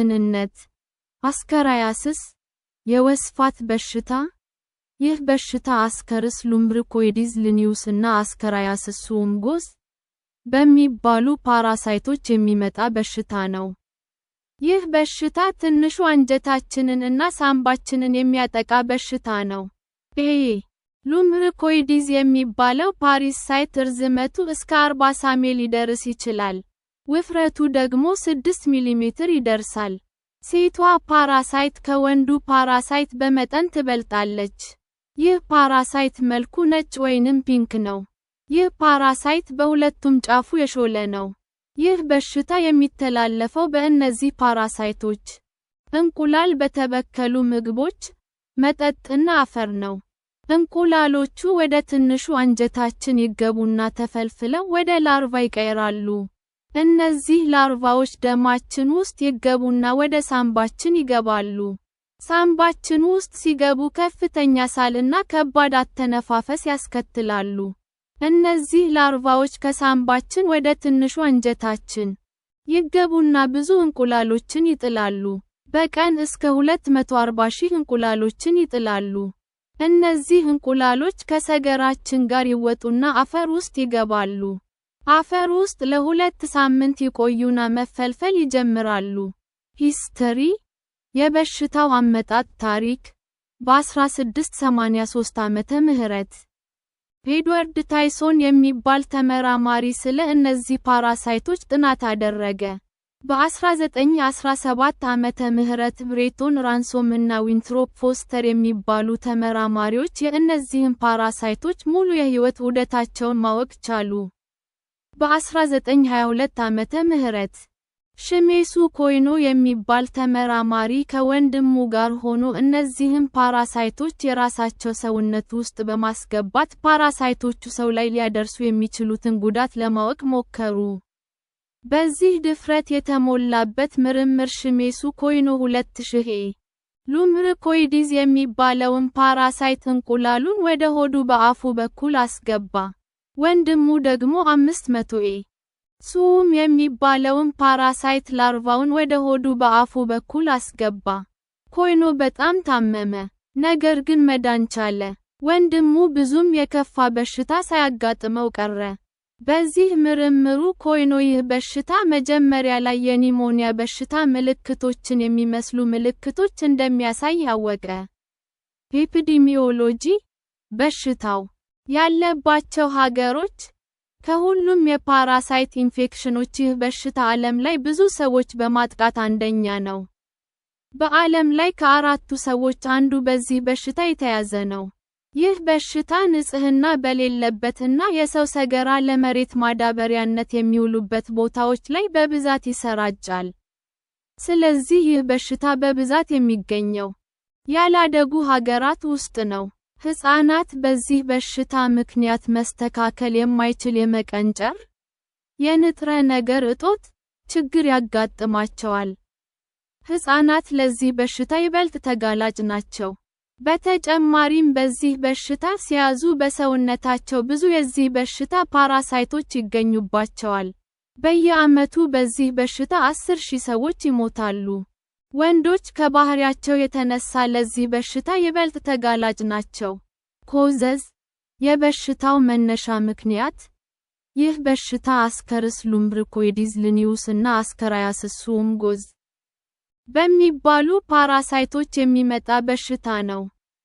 ምንነት አስከራያስስ የወስፋት በሽታ ይህ በሽታ አስከርስ ሉምብሪኮይዲስ ሊኒዩስ እና አስከራያስስ ሱምጎስ በሚባሉ ፓራሳይቶች የሚመጣ በሽታ ነው። ይህ በሽታ ትንሹ አንጀታችንን እና ሳምባችንን የሚያጠቃ በሽታ ነው። ሉምብሪኮይዲስ የሚባለው ፓራሳይት ርዝመቱ እስከ 40 ሳሜ ሊደርስ ይችላል። ውፍረቱ ደግሞ 6 ሚሜ ይደርሳል። ሴቷ ፓራሳይት ከወንዱ ፓራሳይት በመጠን ትበልጣለች። ይህ ፓራሳይት መልኩ ነጭ ወይንም ፒንክ ነው። ይህ ፓራሳይት በሁለቱም ጫፉ የሾለ ነው። ይህ በሽታ የሚተላለፈው በእነዚህ ፓራሳይቶች እንቁላል በተበከሉ ምግቦች፣ መጠጥና አፈር ነው። እንቁላሎቹ ወደ ትንሹ አንጀታችን ይገቡና ተፈልፍለው ወደ ላርቫ ይቀየራሉ። እነዚህ ላርቫዎች ደማችን ውስጥ ይገቡና ወደ ሳምባችን ይገባሉ። ሳምባችን ውስጥ ሲገቡ ከፍተኛ ሳልና ከባድ አተነፋፈስ ያስከትላሉ። እነዚህ ላርቫዎች ከሳምባችን ወደ ትንሹ አንጀታችን ይገቡና ብዙ እንቁላሎችን ይጥላሉ። በቀን እስከ 240,000 እንቁላሎችን ይጥላሉ። እነዚህ እንቁላሎች ከሰገራችን ጋር ይወጡና አፈር ውስጥ ይገባሉ። አፈር ውስጥ ለ2 ሳምንት ይቆዩና መፈልፈል ይጀምራሉ። ሂስትሪ የበሽታው አመጣጥ ታሪክ በ1683 ዓመተ ምህረት ኤድዋርድ ታይሶን የሚባል ተመራማሪ ስለ እነዚህ ፓራሳይቶች ጥናት አደረገ። በ1917 ዓመተ ምህረት ብሬቶን ራንሶም እና ዊንትሮፕ ፎስተር የሚባሉ ተመራማሪዎች የእነዚህን ፓራሳይቶች ሙሉ የህይወት ዑደታቸውን ማወቅ ቻሉ። በ1922 ዓመተ ምህረት ሽሜሱ ኮይኖ የሚባል ተመራማሪ ከወንድሙ ጋር ሆኖ እነዚህን ፓራሳይቶች የራሳቸው ሰውነት ውስጥ በማስገባት ፓራሳይቶቹ ሰው ላይ ሊያደርሱ የሚችሉትን ጉዳት ለማወቅ ሞከሩ። በዚህ ድፍረት የተሞላበት ምርምር ሽሜሱ ኮይኖ 2000 ሉምብሪኮይዲስ የሚባለውን ፓራሳይት እንቁላሉን ወደ ሆዱ በአፉ በኩል አስገባ። ወንድሙ ደግሞ 500 ሱም የሚባለውን ፓራሳይት ላርቫውን ወደ ሆዱ በአፉ በኩል አስገባ። ኮይኖ በጣም ታመመ፣ ነገር ግን መዳን ቻለ። ወንድሙ ብዙም የከፋ በሽታ ሳያጋጥመው ቀረ። በዚህ ምርምሩ ኮይኖ ይህ በሽታ መጀመሪያ ላይ የኒሞኒያ በሽታ ምልክቶችን የሚመስሉ ምልክቶች እንደሚያሳይ ያወቀ። ኤፒዲሚዮሎጂ በሽታው ያለባቸው ሀገሮች ከሁሉም የፓራሳይት ኢንፌክሽኖች ይህ በሽታ ዓለም ላይ ብዙ ሰዎች በማጥቃት አንደኛ ነው። በዓለም ላይ ከ4ቱ ሰዎች አንዱ በዚህ በሽታ የተያዘ ነው። ይህ በሽታ ንጽህና በሌለበትና የሰው ሰገራ ለመሬት ማዳበሪያነት የሚውሉበት ቦታዎች ላይ በብዛት ይሰራጫል። ስለዚህ ይህ በሽታ በብዛት የሚገኘው ያላደጉ ሀገራት ውስጥ ነው። ሕፃናት በዚህ በሽታ ምክንያት መስተካከል የማይችል የመቀንጨር፣ የንጥረ ነገር እጦት ችግር ያጋጥማቸዋል። ሕፃናት ለዚህ በሽታ ይበልጥ ተጋላጭ ናቸው። በተጨማሪም በዚህ በሽታ ሲያዙ በሰውነታቸው ብዙ የዚህ በሽታ ፓራሳይቶች ይገኙባቸዋል። በየዓመቱ በዚህ በሽታ 10,000 ሰዎች ይሞታሉ። ወንዶች ከባህሪያቸው የተነሳ ለዚህ በሽታ ይበልጥ ተጋላጭ ናቸው። ኮዘዝ የበሽታው መነሻ ምክንያት ይህ በሽታ አስከርስ ሉምብሪኮይዲስ ሊኒዩስ እና አስከራያስስ ሱምጎስ በሚባሉ ፓራሳይቶች የሚመጣ በሽታ ነው።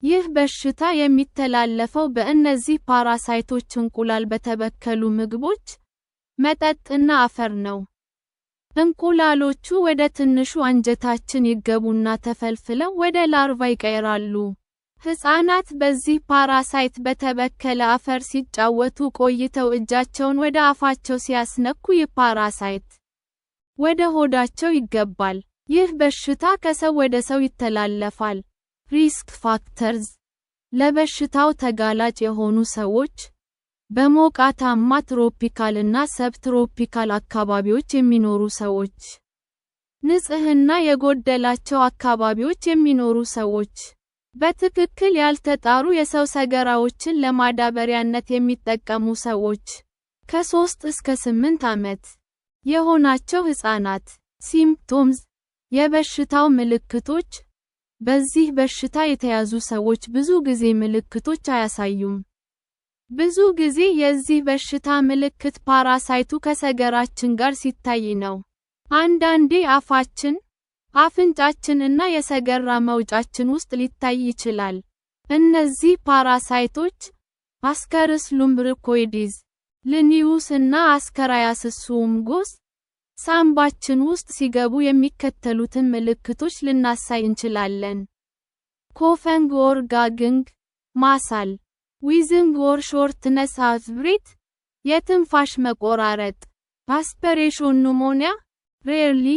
ይህ በሽታ የሚተላለፈው በእነዚህ ፓራሳይቶች እንቁላል በተበከሉ ምግቦች፣ መጠጥና አፈር ነው። እንቁላሎቹ ወደ ትንሹ አንጀታችን ይገቡና ተፈልፍለው ወደ ላርቫ ይቀየራሉ። ሕፃናት በዚህ ፓራሳይት በተበከለ አፈር ሲጫወቱ ቆይተው እጃቸውን ወደ አፋቸው ሲያስነኩ ይህ ፓራሳይት ወደ ሆዳቸው ይገባል። ይህ በሽታ ከሰው ወደ ሰው ይተላለፋል። ሪስክ ፋክተርስ ለበሽታው ተጋላጭ የሆኑ ሰዎች በሞቃታማ ትሮፒካል እና ሰብትሮፒካል አካባቢዎች የሚኖሩ ሰዎች፣ ንጽህና የጎደላቸው አካባቢዎች የሚኖሩ ሰዎች፣ በትክክል ያልተጣሩ የሰው ሰገራዎችን ለማዳበሪያነት የሚጠቀሙ ሰዎች፣ ከ3 እስከ 8 ዓመት የሆናቸው ሕፃናት። ሲምፕቶምስ የበሽታው ምልክቶች በዚህ በሽታ የተያዙ ሰዎች ብዙ ጊዜ ምልክቶች አያሳዩም። ብዙ ጊዜ የዚህ በሽታ ምልክት ፓራሳይቱ ከሰገራችን ጋር ሲታይ ነው። አንዳንዴ አፋችን፣ አፍንጫችን እና የሰገራ መውጫችን ውስጥ ሊታይ ይችላል። እነዚህ ፓራሳይቶች አስከርስ ሉምብሪኮይድስ፣ ሊኒየስ እና አስከራያስስ ሱምጎስ ሳምባችን ውስጥ ሲገቡ የሚከተሉትን ምልክቶች ልናሳይ እንችላለን። ኮፈንግ ኦር ጋግንግ፣ ማሳል፣ ዊዝንግ ኦር ሾርትነስ ኦፍ ብሬት፣ የትንፋሽ መቆራረጥ፣ አስፐሬሽን ኑሞኒያ፣ ሬርሊ፣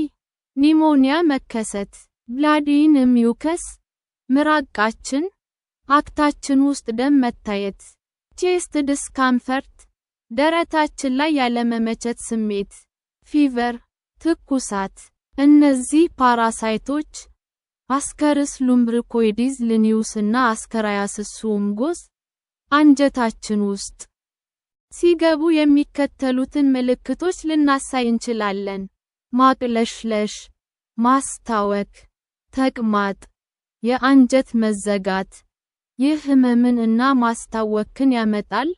ኒሞኒያ መከሰት፣ ብላዲን ሚውከስ፣ ምራቃችን፣ አክታችን ውስጥ ደም መታየት፣ ቼስት ዲስካምፈርት፣ ደረታችን ላይ ያለመመቸት ስሜት፣ ፊቨር፣ ትኩሳት። እነዚህ ፓራሳይቶች አስከርስ ሉምብሪኮይድስ፣ ሊኒየስ እና አስከራያስስ ሱምጎስ አንጀታችን ውስጥ ሲገቡ የሚከተሉትን ምልክቶች ልናሳይ እንችላለን። ማቅለሽለሽ፣ ማስታወክ፣ ተቅማጥ፣ የአንጀት መዘጋት። ይህ ህመምን እና ማስታወክን ያመጣል።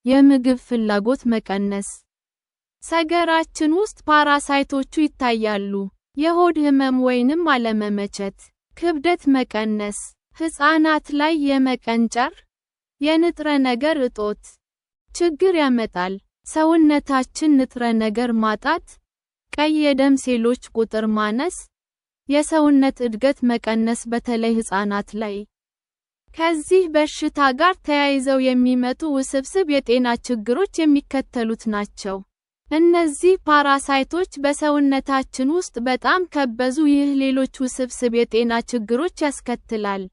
የምግብ ፍላጎት መቀነስ። ሰገራችን ውስጥ ፓራሳይቶቹ ይታያሉ። የሆድ ህመም ወይንም አለመመቸት፣ ክብደት መቀነስ፣ ህፃናት ላይ የመቀንጨር፣ የንጥረ ነገር እጦት ችግር ያመጣል። ሰውነታችን ንጥረ ነገር ማጣት፣ ቀይ የደም ሴሎች ቁጥር ማነስ፣ የሰውነት እድገት መቀነስ በተለይ ህፃናት ላይ። ከዚህ በሽታ ጋር ተያይዘው የሚመጡ ውስብስብ የጤና ችግሮች የሚከተሉት ናቸው። እነዚህ ፓራሳይቶች በሰውነታችን ውስጥ በጣም ከበዙ፣ ይህ ሌሎች ውስብስብ የጤና ችግሮች ያስከትላል።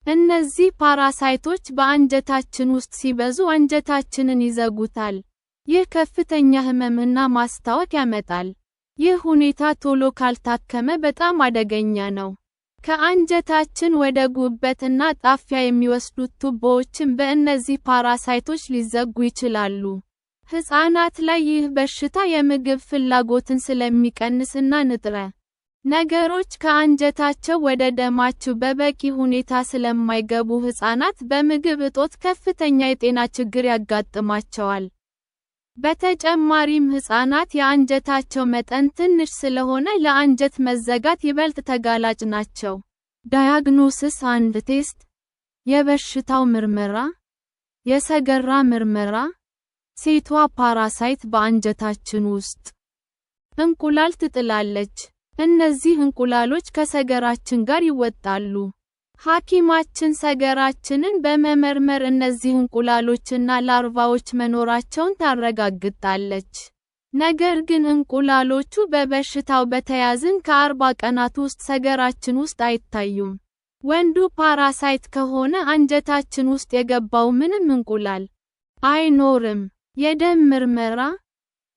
እነዚህ ፓራሳይቶች በአንጀታችን ውስጥ ሲበዙ አንጀታችንን ይዘጉታል። ይህ ከፍተኛ ህመም እና ማስታወክ ያመጣል። ይህ ሁኔታ ቶሎ ካልታከመ በጣም አደገኛ ነው። ከአንጀታችን ወደ ጉበት እና ጣፊያ የሚወስዱት ቱቦዎችም በእነዚህ ፓራሳይቶች ሊዘጉ ይችላሉ። ህፃናት ላይ ይህ በሽታ የምግብ ፍላጎትን ስለሚቀንስ እና ንጥረ ነገሮች ከአንጀታቸው ወደ ደማቸው በበቂ ሁኔታ ስለማይገቡ ህፃናት በምግብ እጦት ከፍተኛ የጤና ችግር ያጋጥማቸዋል። በተጨማሪም ህፃናት የአንጀታቸው መጠን ትንሽ ስለሆነ ለአንጀት መዘጋት ይበልጥ ተጋላጭ ናቸው። ዳያግኖሲስ አንድ ቴስት፣ የበሽታው ምርመራ፣ የሰገራ ምርመራ። ሴቷ ፓራሳይት በአንጀታችን ውስጥ እንቁላል ትጥላለች። እነዚህ እንቁላሎች ከሰገራችን ጋር ይወጣሉ። ሐኪማችን ሰገራችንን በመመርመር እነዚህ እንቁላሎችና ላርቫዎች መኖራቸውን ታረጋግጣለች። ነገር ግን እንቁላሎቹ በበሽታው በተያዝን ከ40 ቀናት ውስጥ ሰገራችን ውስጥ አይታዩም። ወንዱ ፓራሳይት ከሆነ አንጀታችን ውስጥ የገባው ምንም እንቁላል አይኖርም። የደም ምርመራ።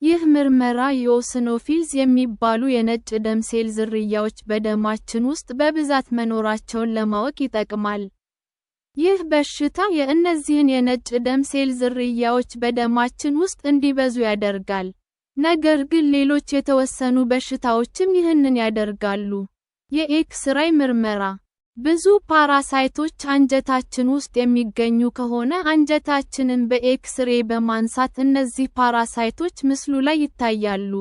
ይህ ምርመራ ኢኦሲኖፊልስ የሚባሉ የነጭ ደም ሴል ዝርያዎች በደማችን ውስጥ በብዛት መኖራቸውን ለማወቅ ይጠቅማል። ይህ በሽታ የእነዚህን የነጭ ደም ሴል ዝርያዎች በደማችን ውስጥ እንዲበዙ ያደርጋል። ነገር ግን ሌሎች የተወሰኑ በሽታዎችም ይህንን ያደርጋሉ። የኤክስ-ራይ ምርመራ። ብዙ ፓራሳይቶች አንጀታችን ውስጥ የሚገኙ ከሆነ አንጀታችንን በኤክስ-ሬ በማንሳት እነዚህ ፓራሳይቶች ምስሉ ላይ ይታያሉ።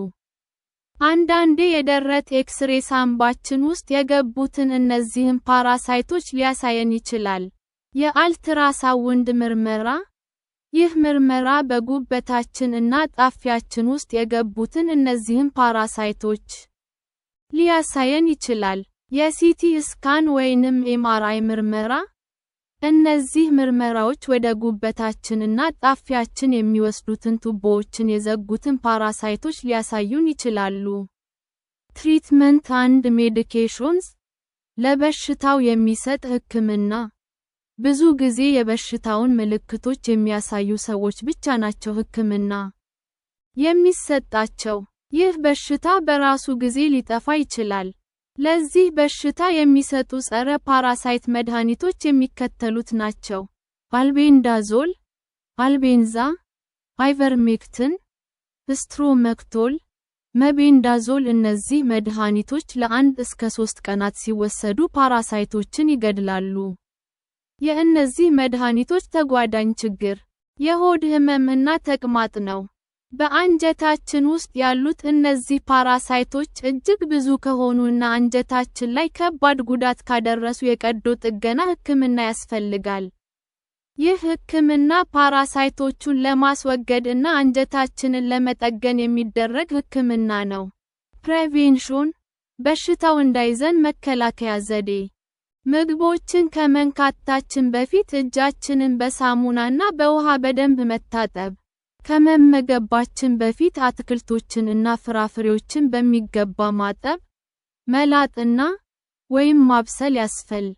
አንዳንዴ የደረት ኤክስ-ሬ ሳምባችን ውስጥ የገቡትን እነዚህን ፓራሳይቶች ሊያሳየን ይችላል። የአልትራሳውንድ ምርመራ። ይህ ምርመራ በጉበታችን እና ጣፊያችን ውስጥ የገቡትን እነዚህን ፓራሳይቶች ሊያሳየን ይችላል። የሲቲ ስካን ወይንም ኤምአርአይ ምርመራ። እነዚህ ምርመራዎች ወደ ጉበታችንና ጣፊያችን የሚወስዱትን ቱቦዎችን የዘጉትን ፓራሳይቶች ሊያሳዩን ይችላሉ። ትሪትመንት አንድ ሜዲኬሽንስ። ለበሽታው የሚሰጥ ሕክምና። ብዙ ጊዜ የበሽታውን ምልክቶች የሚያሳዩ ሰዎች ብቻ ናቸው ሕክምና የሚሰጣቸው። ይህ በሽታ በራሱ ጊዜ ሊጠፋ ይችላል። ለዚህ በሽታ የሚሰጡ ጸረ ፓራሳይት መድኃኒቶች የሚከተሉት ናቸው። አልቤንዳዞል፣ አልቤንዛ፣ አይቨርሜክቲን፣ ስትሮመክቶል፣ መቤንዳዞል እነዚህ መድኃኒቶች ለ1 እስከ 3 ቀናት ሲወሰዱ ፓራሳይቶችን ይገድላሉ። የእነዚህ መድኃኒቶች ተጓዳኝ ችግር የሆድ ህመም እና ተቅማጥ ነው። በአንጀታችን ውስጥ ያሉት እነዚህ ፓራሳይቶች እጅግ ብዙ ከሆኑ እና አንጀታችን ላይ ከባድ ጉዳት ካደረሱ የቀዶ ጥገና ሕክምና ያስፈልጋል። ይህ ሕክምና ፓራሳይቶቹን ለማስወገድ እና አንጀታችንን ለመጠገን የሚደረግ ሕክምና ነው። ፕሬቬንሽን በሽታው እንዳይዘን መከላከያ ዘዴ ምግቦችን ከመንካታችን በፊት እጃችንን በሳሙናና በውሃ በደንብ መታጠብ። ከመመገባችን በፊት አትክልቶችን እና ፍራፍሬዎችን በሚገባ ማጠብ፣ መላጥ እና/ወይም ማብሰል ያስፈልጋል።